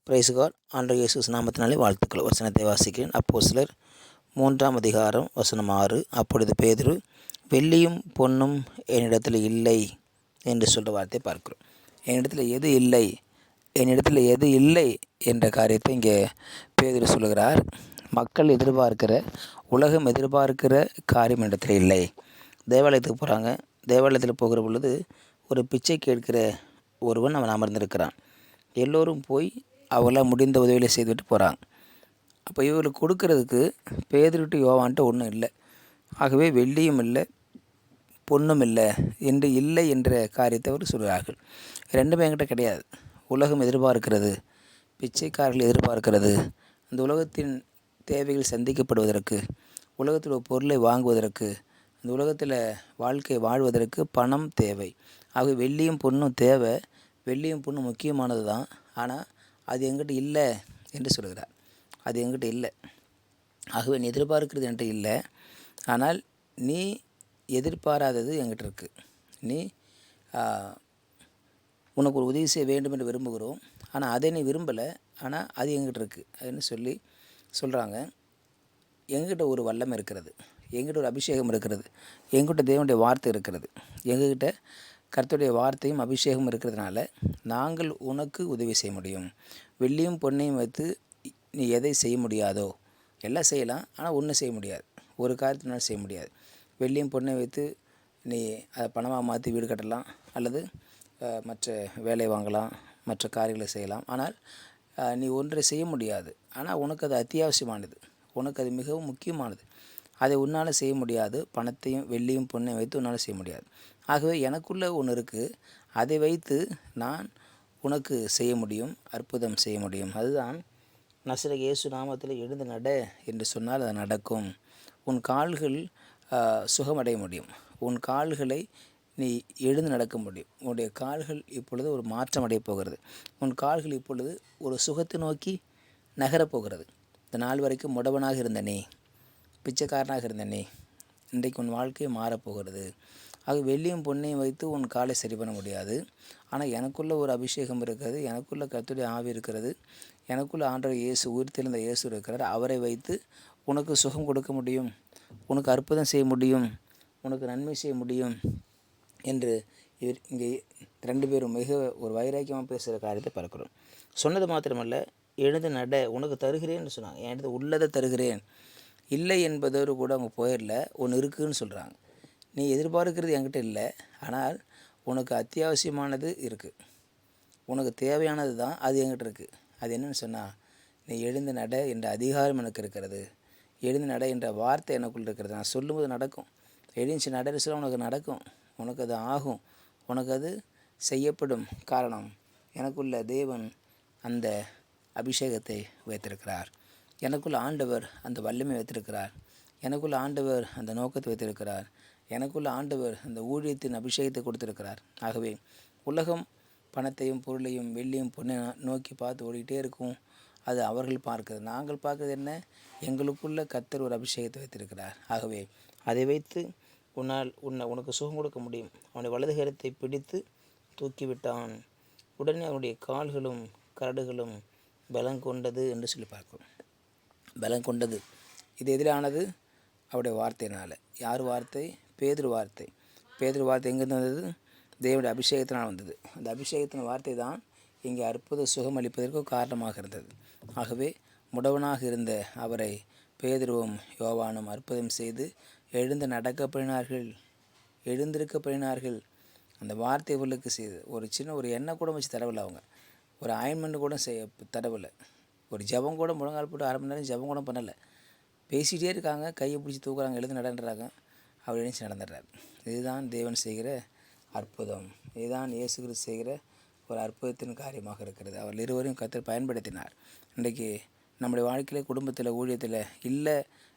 Price God. ஆண்டவர் இயேசு நாமத்தினாலே வாழ்த்துக்கள். வசனத்தை வாசிக்கிறேன். அப்போஸ்தலர் 3ஆம் அதிகாரம் வசனம் 6. அப்பொழுது பேதுரு, வெள்ளியும் பொன்னும் என்னிடத்தில் இல்லை என்று சொல்கிற வார்த்தையை பார்க்கிறோம். என்னிடத்தில் எது இல்லை என்ற காரியத்தை இங்கே பேதுரு சொல்லுகிறார். மக்கள் எதிர்பார்க்கிற, உலகம் எதிர்பார்க்கிற காரியம் இடத்துல இல்லை. தேவாலயத்துக்கு போகிறாங்க. தேவாலயத்தில் போகிற பொழுது ஒரு பிச்சை கேட்கிற ஒருவன் அவன் அமர்ந்திருக்கிறான். எல்லோரும் போய் அவங்களாம் முடிந்த உதவிகளை செய்துவிட்டு போகிறாங்க. அப்போ இவங்களுக்கு கொடுக்கறதுக்கு பேதுருட்டு யோவான்ட்டு ஒன்றும் இல்லை. ஆகவே வெள்ளியும் இல்லை, பொண்ணும் இல்லை என்று இல்லை என்ற காரியத்தை அவர் சொல்கிறார்கள். ரெண்டுமே என்கிட்ட கிடையாது. உலகம் எதிர்பார்க்கிறது, பிச்சைக்காரர்கள் எதிர்பார்க்கிறது, அந்த உலகத்தின் தேவைகள் சந்திக்கப்படுவதற்கு, உலகத்தில் ஒரு பொருளை வாங்குவதற்கு, அந்த உலகத்தில் வாழ்க்கை வாழ்வதற்கு பணம் தேவை. ஆகவே வெள்ளியும் பொண்ணும் தேவை. வெள்ளியும் பொண்ணும் முக்கியமானது தான். ஆனால் அது எங்கிட்ட இல்லை என்று சொல்கிறார். அது எங்கிட்ட இல்லை. ஆகவே நீ எதிர்பார்க்கிறது என்கிட்ட இல்லை. ஆனால் நீ எதிர்பாராதது என்கிட்ட இருக்குது. நீ உனக்கு ஒரு உதவி செய்ய வேண்டும் என்று விரும்புகிறோம். ஆனால் அதை நீ விரும்பலை. ஆனால் அது எங்கிட்ட இருக்குது அதுன்னு சொல்கிறாங்க. எங்கிட்ட ஒரு வல்லம் இருக்கிறது, எங்கிட்ட ஒரு அபிஷேகம் இருக்கிறது, எங்கிட்ட தேவனுடைய வார்த்தை இருக்கிறது, எங்ககிட்ட கர்த்தருடைய வார்த்தையும் அபிஷேகம் இருக்கிறதுனால நாங்கள் உனக்கு உதவி செய்ய முடியும். வெள்ளியும் பொன்னையும் வைத்து நீ எதை செய்ய முடியாதோ எல்லாம் செய்யலாம். ஆனால் ஒன்றும் செய்ய முடியாது. ஒரு காரியத்தினாலும் செய்ய முடியாது. வெள்ளியும் பொன்னையும் வைத்து நீ அதை பணமாக மாற்றி வீடு கட்டலாம், அல்லது மற்ற வேலை வாங்கலாம், மற்ற காரியங்களை செய்யலாம். ஆனால் நீ ஒன்றை செய்ய முடியாது. ஆனால் உனக்கு அது அத்தியாவசியமானது, உனக்கு அது மிகவும் முக்கியமானது. அதை உன்னால் செய்ய முடியாது. பணத்தையும் வெள்ளியும் பொண்ணையும் வைத்து உன்னால் செய்ய முடியாது. ஆகவே எனக்குள்ளே ஒன்று இருக்குது, அதை வைத்து நான் உனக்கு செய்ய முடியும், அற்புதம் செய்ய முடியும். அதுதான் நசரேய இயேசு நாமத்தில் எழுந்து நட என்று சொன்னால் அது நடக்கும். உன் கால்கள் சுகமடைய முடியும். உன் கால்களை நீ எழுந்து நடக்க முடியும். உன்னுடைய கால்கள் இப்பொழுது ஒரு மாற்றம் அடைய போகிறது. உன் கால்கள் இப்பொழுது ஒரு சுகத்தை நோக்கி நகரப்போகிறது. இந்த நாள் வரைக்கும் முடவனாக இருந்த நீ, பிச்சைக்காரனாக இருந்த நீ, இன்றைக்கு உன் வாழ்க்கை மாறப்போகிறது. ஆக வெள்ளியும் பொன்னையும் வைத்து உன் காலை சரி பண்ண முடியாது. ஆனால் எனக்குள்ளே ஒரு அபிஷேகம் இருக்கிறது, எனக்குள்ளே கர்த்தருடைய ஆவி இருக்கிறது, எனக்குள்ளே ஆண்டவர் இயேசு, உயிர்த்தெழுந்த இயேசு இருக்கிறார். அவரை வைத்து உனக்கு சுகம் கொடுக்க முடியும், உனக்கு அற்புதம் செய்ய முடியும், உனக்கு நன்மை செய்ய முடியும் என்று இங்கே 2 பேரும் மிக ஒரு வைராக்கியமாக பேசுகிற காரியத்தை பார்க்கிறோம். சொன்னது மாத்திரமல்ல, எழுந்து நட, உனக்கு தருகிறேன்னு சொன்னாங்க. என்கிட்ட உள்ளதை தருகிறேன். இல்லை என்பதோடு கூட அவங்க போயிடல, ஒன்று இருக்குதுன்னு சொல்கிறாங்க. நீ எதிர்பார்க்கிறது என்கிட்ட இல்லை, ஆனால் உனக்கு அத்தியாவசியமானது இருக்குது, உனக்கு தேவையானது தான் அது என்கிட்ட இருக்குது. அது என்னென்னு சொன்னால், நீ எழுந்து நட என்ற அதிகாரம் எனக்கு இருக்கிறது, எழுந்து நட என்ற வார்த்தை எனக்குள்ள இருக்கிறது. நான் சொல்லும்போது நடக்கும். எழுந்து நடன்னு சொல்ல உனக்கு நடக்கும், உனக்கு அது ஆகும், உனக்கு அது செய்யப்படும். காரணம், எனக்குள்ள தேவன் அந்த அபிஷேகத்தை வைத்திருக்கிறார். எனக்குள்ள ஆண்டவர் அந்த வல்லமை வைத்திருக்கிறார். எனக்குள்ள ஆண்டவர் அந்த நோக்கத்தை வைத்திருக்கிறார். எனக்குள்ள ஆண்டவர் அந்த ஊழியத்தின் அபிஷேகத்தை கொடுத்திருக்கிறார். ஆகவே உலகம் பணத்தையும் பொருளையும் வெள்ளியும் பொண்ணையும் நோக்கி பார்த்து ஓடிக்கிட்டே இருக்கும். அது அவர்கள் பார்க்கிறது. நாங்கள் பார்க்குறது என்ன? எங்களுக்குள்ள கர்த்தர் ஒரு அபிஷேகத்தை வைத்திருக்கிறார். ஆகவே அதை வைத்து உனக்கு சுகம் கொடுக்க முடியும். அவனுடைய வலது கரத்தை பிடித்து தூக்கிவிட்டான். உடனே அவனுடைய கால்களும் கரடுகளும் பலம் கொண்டது என்று சொல்லி பார்க்கிறோம். பலம் கொண்டது. இது எதிரானது அவருடைய வார்த்தையினால். யார் வார்த்தை? பேதுரு வார்த்தை. பேதுரு வார்த்தை எங்கேருந்து வந்தது? தேவனுடைய அபிஷேகத்தினால் வந்தது. அந்த அபிஷேகத்தின் வார்த்தை தான் இங்கே அற்புத சுகம் அளிப்பதற்கு காரணமாக இருந்தது. ஆகவே முடவனாக இருந்த அவரை பேதுருவும் யோவானும் அற்புதம் செய்து எழுந்து எழுந்திருக்கப்படினார்கள். அந்த வார்த்தை இவர்களுக்கு செய்து ஒரு சின்ன ஒரு எண்ணெய் கூட வச்சு தடவில்லை. அவங்க ஒரு ஆயின்மெண்ட் கூட தடவில்லை. ஒரு ஜெபம் கூட முழங்கால் போட்டு 1/2 மணி நேரம் ஜெபம் கூட பண்ணலை. பேசிகிட்டே இருக்காங்க, கையை பிடிச்சி தூக்குறாங்க, எழுந்து நடந்துறாங்க, அவர் எழுந்து நடந்துடுறார். இதுதான் தேவன் செய்கிற அற்புதம். இதுதான் இயேசு கிறிஸ்து செய்கிற ஒரு அற்புதத்தின் காரியமாக இருக்கிறது. அவர் இருவரையும் கர்த்தர் பயன்படுத்தினார். இன்றைக்கு நம்முடைய வாழ்க்கையில், குடும்பத்தில், ஊழியத்தில் இல்லை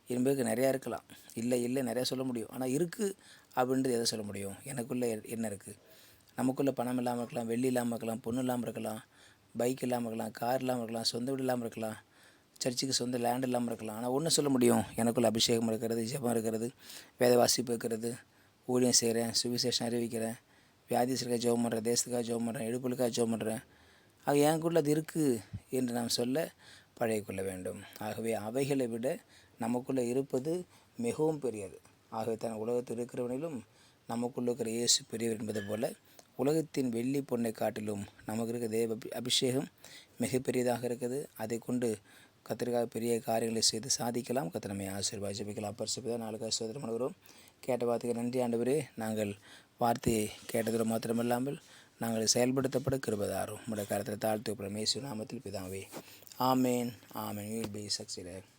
என்பதுக்கு நிறையா இருக்கலாம். இல்லை நிறையா சொல்ல முடியும். ஆனால் இருக்குது அப்படின்றது எதை சொல்ல முடியும்? எனக்குள்ளே என்ன இருக்குது? நமக்குள்ளே பணம் இல்லாமல் இருக்கலாம், வெள்ளி இல்லாமல் இருக்கலாம், பொண்ணு இல்லாமல் இருக்கலாம், பைக் இல்லாமல் இருக்கலாம், கார் இல்லாமல் இருக்கலாம், சொந்த வீடு இல்லாமல் இருக்கலாம், சர்ச்சுக்கு சொந்த லேண்ட் இல்லாமல் இருக்கலாம். ஆனால் ஒன்று சொல்ல முடியும், எனக்குள்ள அபிஷேகம் இருக்கிறது, ஜெபம் இருக்கிறது, வேத வாசிப்பு இருக்கிறது, ஊழியம் செய்கிறேன், சுவிசேஷம் அறிவிக்கிறேன், வியாதிஸ்க்காக ஜெபம் பண்ணுறேன், தேசத்துக்காக ஜெபம் பண்ணுறேன், இடுப்புகளுக்காக ஜெபம் பண்ணுறேன், ஆக எனக்குள்ள அது இருக்குது என்று நாம் சொல்ல பழகிக்கொள்ள வேண்டும். ஆகவே அவைகளை விட நமக்குள்ளே இருப்பது மிகவும் பெரியது. ஆகவே தான் உலகத்தில் இருக்கிறவனிலும் நமக்குள்ளே இருக்கிற இயேசு பெரியவர் என்பது போல உலகத்தின் வெள்ளி பொண்ணை காட்டிலும் நமக்கு இருக்கிற தேவ அபிஷேகம் மிகப்பெரியதாக இருக்குது. அதை கொண்டு கத்திரிக்காக பெரிய காரியங்களை செய்து சாதிக்கலாம். கர்த்தர் நம்மை ஆசீர்வதிப்பார். ஜெபிக்கலாம். பரிசுத்த நாளுக்காக ஸ்தோத்திரம் பண்ணுகிறோம். கேட்ட வார்த்தைக்கு நன்றி ஆண்டவரே. நாங்கள் வார்த்தையை கேட்டதோடு மாத்திரமல்லாமல் நாங்கள் செயல்படுத்தப்பட கிருபை தாரும். உம்முடைய கரத்தில் தாழ்த்தி இயேசு நாமத்தில் பிதாவே. ஆமேன். ஆமேன். You will be succeed.